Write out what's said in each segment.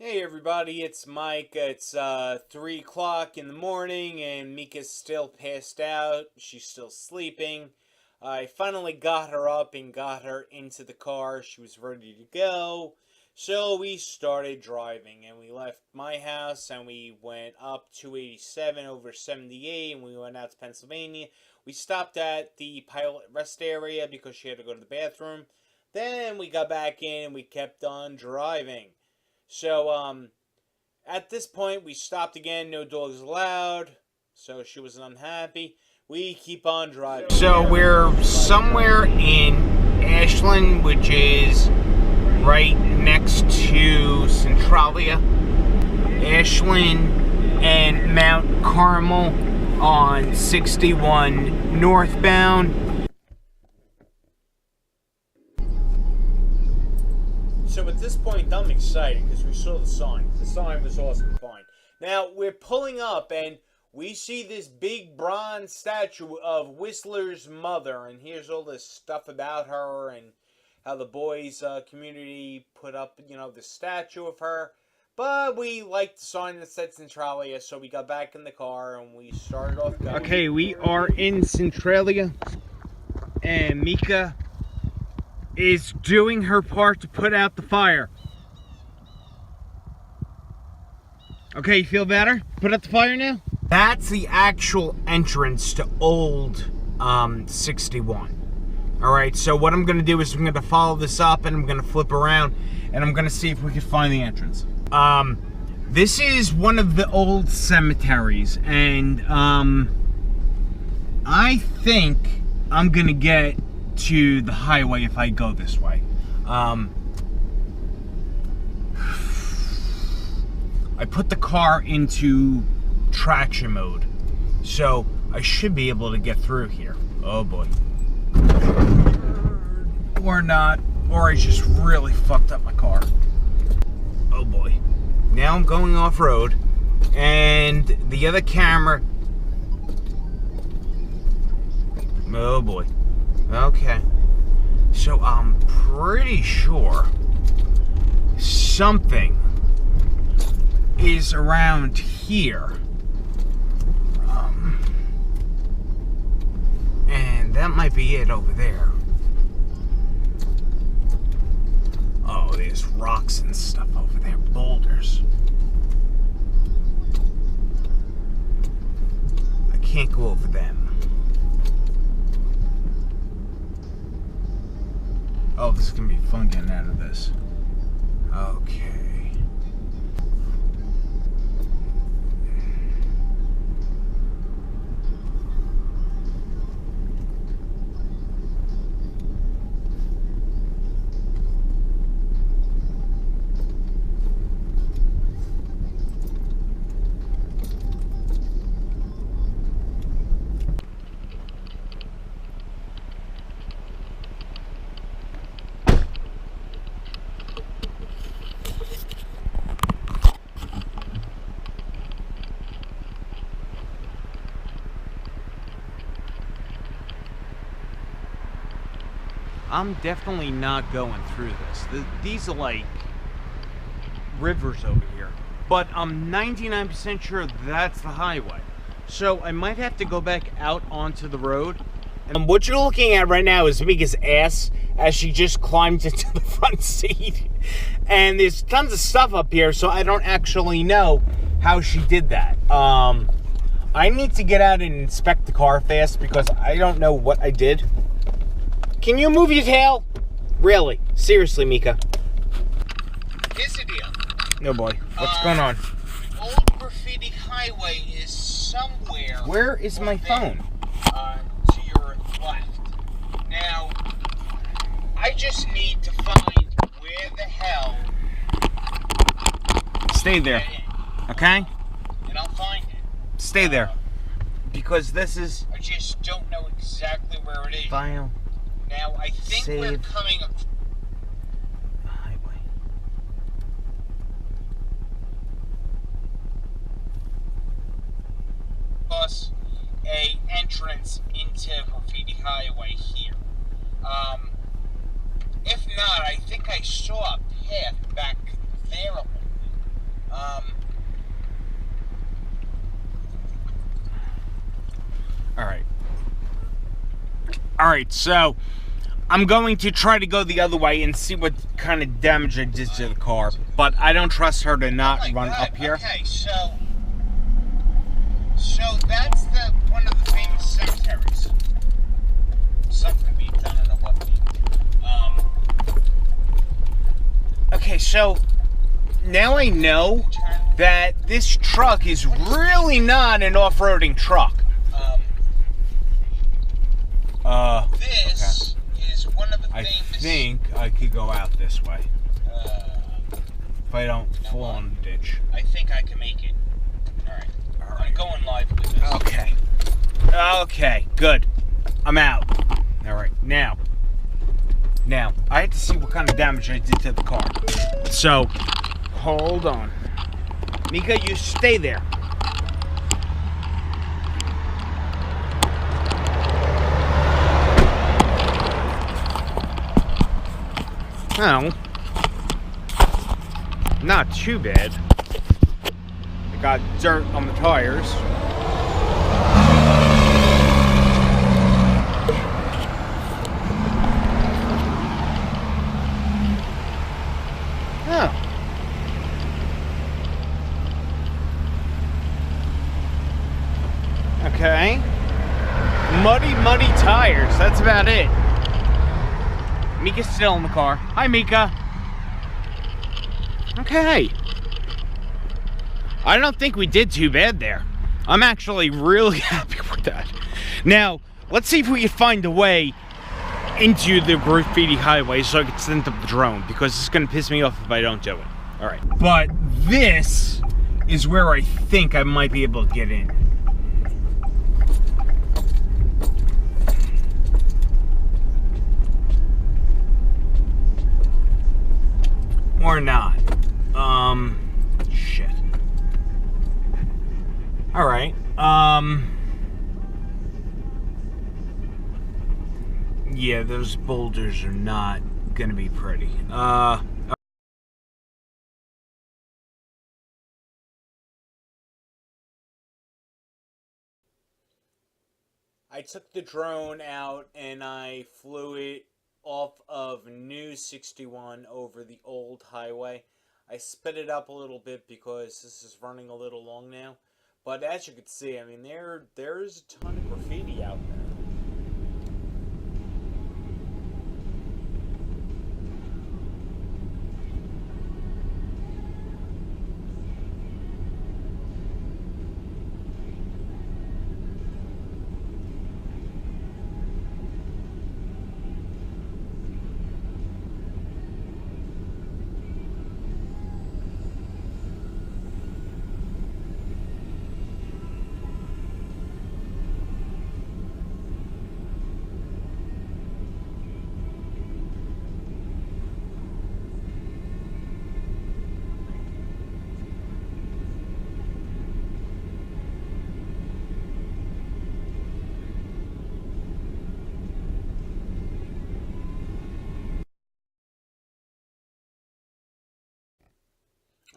Hey everybody, it's Mike. It's 3 o'clock in the morning and Mika's still passed out. She's still sleeping. I finally got her up and got her into the car. She was ready to go. So we started driving and we left my house and we went up 287 over 78 and we went out to Pennsylvania. We stopped at the pilot rest area because she had to go to the bathroom. Then we got back in and we kept on driving. So, at this point, we stopped again. No dogs allowed. So she was unhappy. We keep on driving. So we're somewhere in Ashland, which is right next to Centralia. Ashland and Mount Carmel on 61 northbound. So at this point, I'm excited because we saw the sign. The sign was awesome fine. Now, we're pulling up and we see this big bronze statue of Whistler's mother. And here's all this stuff about her and how the boys' community put up, the statue of her. But we liked the sign that said Centralia, so we got back in the car and we started off going. Okay, we are in Centralia and Mika is doing her part to put out the fire. Okay, you feel better? Put out the fire now? That's the actual entrance to old 61. Alright, so what I'm going to do is I'm going to follow this up and I'm going to flip around and I'm going to see if we can find the entrance. This is one of the old cemeteries and I think I'm going to get to the highway if I go this way. I put the car into traction mode, so I should be able to get through here. Oh boy. Or not, or I just really fucked up my car. Oh boy. Now I'm going off-road, and the other camera... Oh boy. Okay, so I'm pretty sure something is around here, and that might be it over there. Oh, there's rocks and stuff over there, boulders. I can't go over them. Oh, this is gonna be fun getting out of this. Okay. I'm definitely not going through this. These are like rivers over here. But I'm 99% sure that's the highway. So I might have to go back out onto the road. And what you're looking at right now is Mika's ass as she just climbed into the front seat. And there's tons of stuff up here, so I don't actually know how she did that. I need to get out and inspect the car fast because I don't know what I did. Can you move your tail? Really? Seriously, Mika. Here's the deal. No boy. What's going on? Old Graffiti Highway is somewhere. Where is my phone? To your left. Now, I just need to find where the hell. Stay there. Okay? And I'll find it. Stay there. Because this is... I just don't know exactly where it is. File. Now, I think Save. we're coming Highway. across a entrance into Graffiti Highway here. If not, I think I saw a path back there. Alright, so I'm going to try to go the other way and see what kind of damage I did to the car. But I don't trust her to not run up here. Okay, so that's one of the famous cemeteries. Something being done, I don't know what being. Okay, so now I know that this truck is really not an off-roading truck. This is one of the I famous. think I could go out this way. If I don't fall in the ditch. I think I can make it. Alright. I'm going live with this. Okay. Okay, good. I'm out. Alright, now, I have to see what kind of damage I did to the car. So, hold on. Mika, you stay there. Oh. Not too bad. I got dirt on the tires. Oh. Okay. Muddy tires. That's about it. Mika's still in the car. Hi, Mika. Okay. I don't think we did too bad there. I'm actually really happy with that. Now, let's see if we can find a way into the graffiti highway so I can send up the drone, because it's going to piss me off if I don't do it. Alright. But this is where I think I might be able to get in. Or not. Shit. Alright, yeah, those boulders are not gonna be pretty. I took the drone out and I flew it off of New 61 over the old highway. I sped it up a little bit because this is running a little long now. But as you can see, I mean, there's a ton of graffiti out there.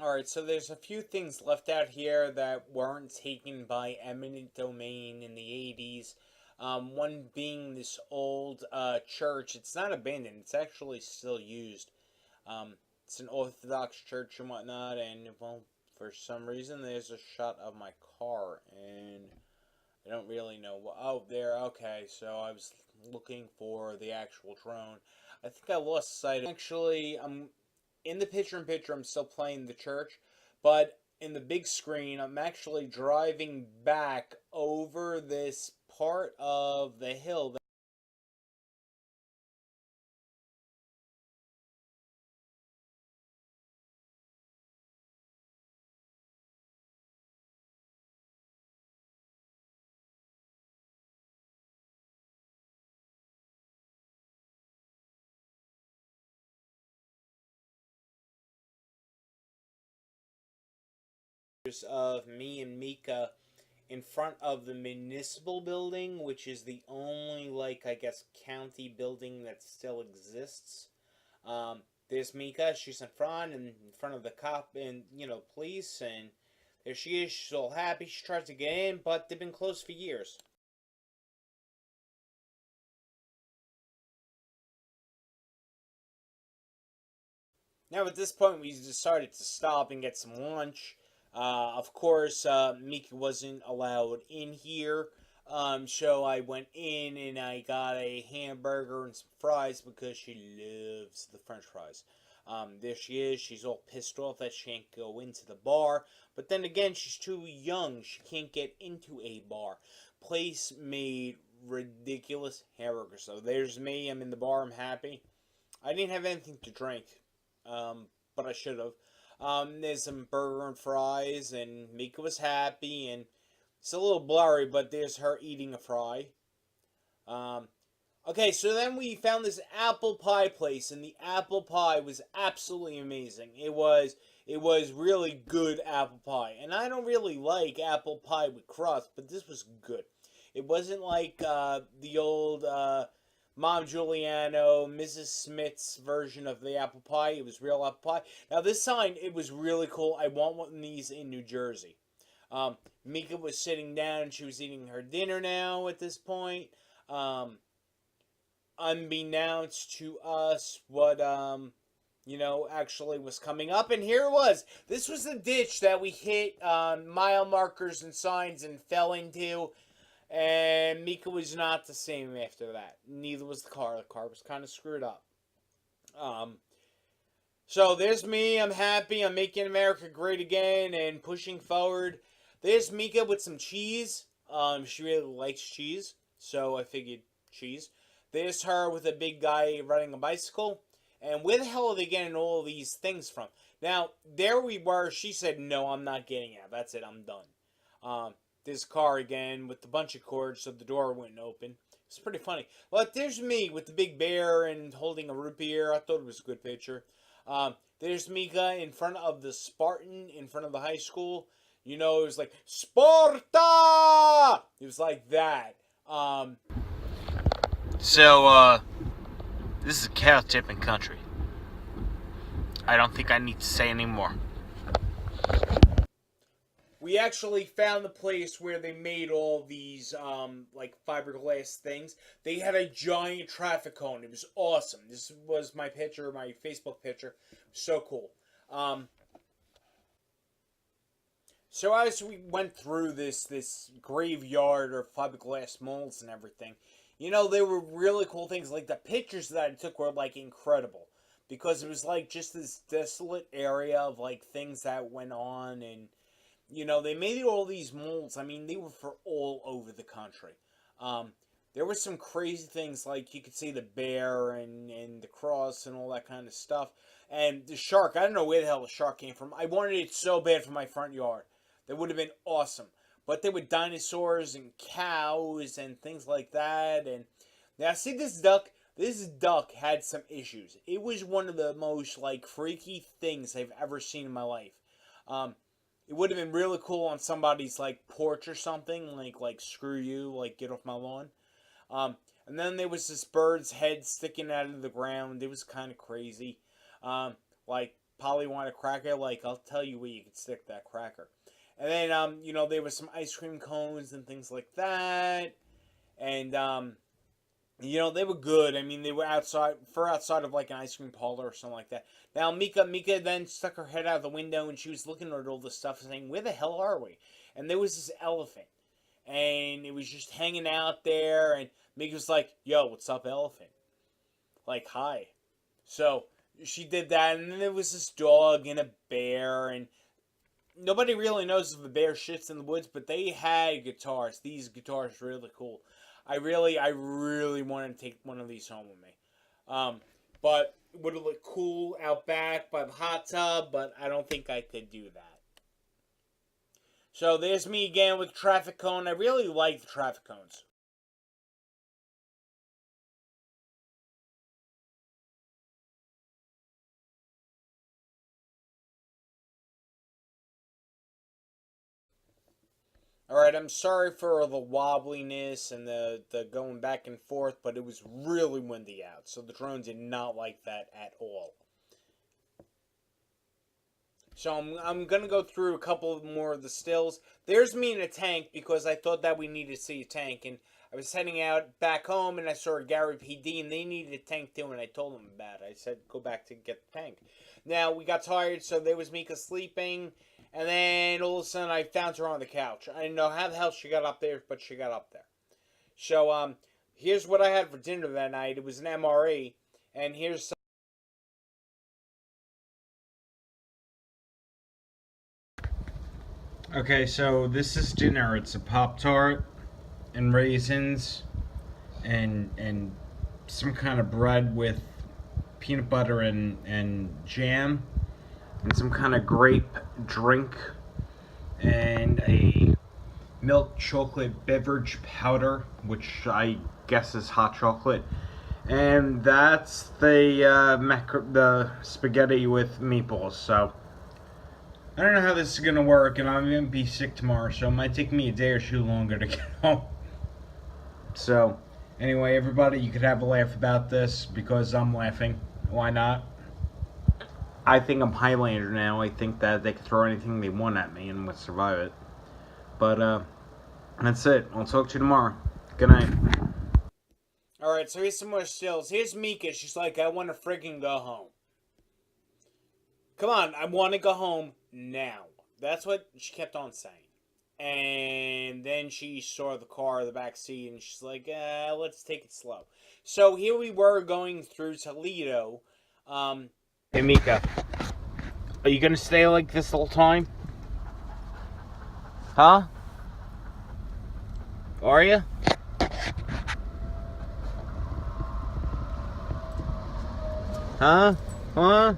Alright, so there's a few things left out here that weren't taken by eminent domain in the 80s. One being this old church. It's not abandoned, it's actually still used. It's an Orthodox church and whatnot, and, well, for some reason there's a shot of my car, and I don't really know what. Oh, there, okay, so I was looking for the actual drone. I think I lost sight of. Actually, I'm in the picture-in-picture, I'm still playing the church, but in the big screen, I'm actually driving back over this part of the hill of me and Mika in front of the municipal building, which is the only, like, I guess, county building that still exists. There's Mika, she's in front, and in front of the cop and, police, and there she is, she's all happy, she tries to get in, but they've been closed for years. Now at this point, we decided to stop and get some lunch. Of course, Mika wasn't allowed in here. So I went in and I got a hamburger and some fries because she loves the French fries. There she is. She's all pissed off that she can't go into the bar. But then again, she's too young. She can't get into a bar. Place made ridiculous hamburgers. So there's me. I'm in the bar. I'm happy. I didn't have anything to drink, but I should have. There's some burger and fries, and Mika was happy, and it's a little blurry, but there's her eating a fry. Um, okay, so then we found this apple pie place, and the apple pie was absolutely amazing. It was really good apple pie, and I don't really like apple pie with crust, but this was good. It wasn't like the old Mom Giuliano, Mrs. Smith's version of the apple pie. It was real apple pie. Now this sign, it was really cool. I want one of these in New Jersey. Mika was sitting down. She was eating her dinner now at this point. Um, Unbeknownst to us, what actually was coming up, and here it was. This was the ditch that we hit mile markers and signs and fell into. And Mika was not the same after that. Neither was the car. The car was kind of screwed up. Um, so there's me. I'm happy. I'm making America great again and pushing forward. There's Mika with some cheese. She really likes cheese, so I figured cheese. There's her with a big guy riding a bicycle. And where the hell are they getting all these things from? Now, there we were. She said, no, I'm not getting out. That's it. I'm done. This car again with a bunch of cords so the door wouldn't open. It's pretty funny. But there's me with the big bear and holding a root beer. I thought it was a good picture. There's Mika in front of the Spartan in front of the high school. It was like, Sparta! It was like that. This is cow tipping country. I don't think I need to say any more. We actually found the place where they made all these like fiberglass things. They had a giant traffic cone. It was awesome. This was my picture, my Facebook picture. So cool. So as we went through this graveyard of fiberglass molds and everything, they were really cool things. Like the pictures that I took were like incredible because it was like just this desolate area of like things that went on. And they made all these molds. I mean, they were for all over the country. There were some crazy things, like you could see the bear and the cross and all that kind of stuff. And the shark, I don't know where the hell the shark came from. I wanted it so bad for my front yard. That would have been awesome. But there were dinosaurs and cows and things like that. And now, see this duck? This duck had some issues. It was one of the most, like, freaky things I've ever seen in my life. It would have been really cool on somebody's like porch or something, like screw you, like get off my lawn. And then there was this bird's head sticking out of the ground. It was kind of crazy. Like Polly wanted a cracker. Like I'll tell you where you could stick that cracker. And then there was some ice cream cones and things like that. And they were good. I mean, they were outside of like an ice cream parlor or something like that. Now, Mika then stuck her head out the window and she was looking at all this stuff saying, where the hell are we? And there was this elephant. And it was just hanging out there. And Mika was like, yo, what's up, elephant? Like, hi. So, she did that. And then there was this dog and a bear. And nobody really knows if the bear shits in the woods, but they had guitars. These guitars are really cool. I really wanted to take one of these home with me. But it would have looked cool out back by the hot tub, but I don't think I could do that. So there's me again with traffic cone. I really like the traffic cones. Alright, I'm sorry for the wobbliness and the going back and forth, but it was really windy out, so the drone did not like that at all. So I'm going to go through a couple more of the stills. There's me in a tank because I thought that we needed to see a tank, and I was heading out back home, and I saw a Gary PD, and they needed a tank too, and I told them about it. I said, go back to get the tank. Now, we got tired, so there was Mika sleeping, and then all of a sudden I found her on the couch. I didn't know how the hell she got up there, but she got up there. So, here's what I had for dinner that night. It was an MRE, and here's some. Okay, so this is dinner. It's a Pop-Tart and raisins and some kind of bread with peanut butter and jam and some kind of grape drink and a milk chocolate beverage powder, which I guess is hot chocolate. And that's the spaghetti with meatballs. So I don't know how this is gonna work, and I'm gonna be sick tomorrow, so it might take me a day or two longer to get home. So anyway, everybody, you could have a laugh about this because I'm laughing. Why not? I think I'm Highlander now. I think that they could throw anything they want at me and would survive it. But that's it. I'll talk to you tomorrow. Good night. Alright, so here's some more stills. Here's Mika. She's like, I want to friggin' go home. Come on, I want to go home now. That's what she kept on saying. And then she saw the car in the back seat, and she's like, let's take it slow. So here we were going through Toledo. Hey, Mika. Are you going to stay like this the whole time? Huh? Are you? Huh? Huh?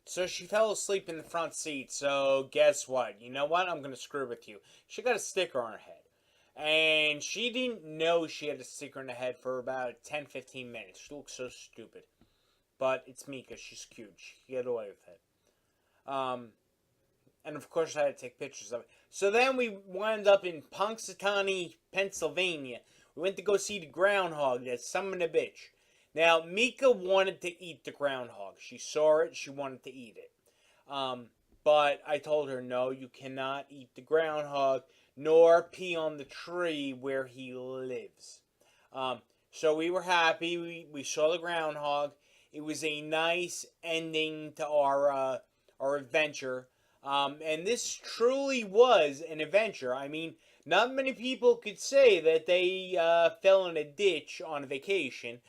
So she fell asleep in the front seat, so guess what? You know what? I'm going to screw with you. She got a sticker on her head. And she didn't know she had a sticker on her head for about 10-15 minutes. She looks so stupid. But it's Mika. She's cute. She can get away with it. And of course I had to take pictures of it. So then we wound up in Punxsutawney, Pennsylvania. We went to go see the groundhog. That's some of the bitch. Now, Mika wanted to eat the groundhog. She saw it. She wanted to eat it. But I told her, no, you cannot eat the groundhog, nor pee on the tree where he lives. So we were happy. We saw the groundhog. It was a nice ending to our adventure. And this truly was an adventure. I mean, not many people could say that they fell in a ditch on a vacation.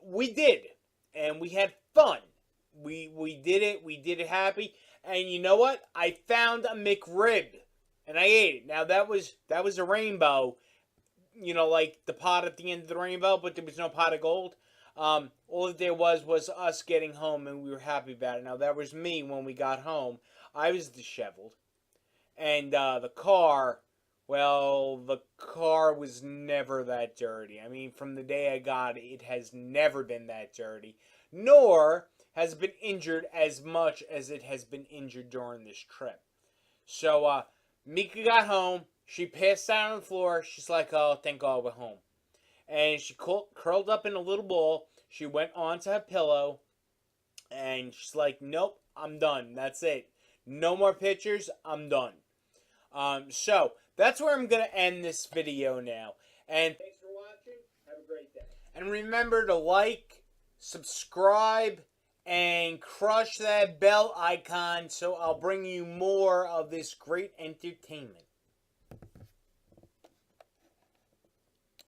We did, and we had fun. We did it. We did it happy. And you know what? I found a McRib, and I ate it. Now that was a rainbow, you know, like the pot at the end of the rainbow, but there was no pot of gold. All that there was us getting home, and we were happy about it. Now that was me when we got home. I was disheveled, and the car. Well, the car was never that dirty. I mean, from the day I got it, it has never been that dirty. Nor has it been injured as much as it has been injured during this trip. So, Mika got home. She passed out on the floor. She's like, oh, thank God we're home. And she curled up in a little ball. She went onto her pillow. And she's like, nope, I'm done. That's it. No more pictures. I'm done. So that's where I'm going to end this video now. And thanks for watching. Have a great day. And remember to like, subscribe, and crush that bell icon so I'll bring you more of this great entertainment.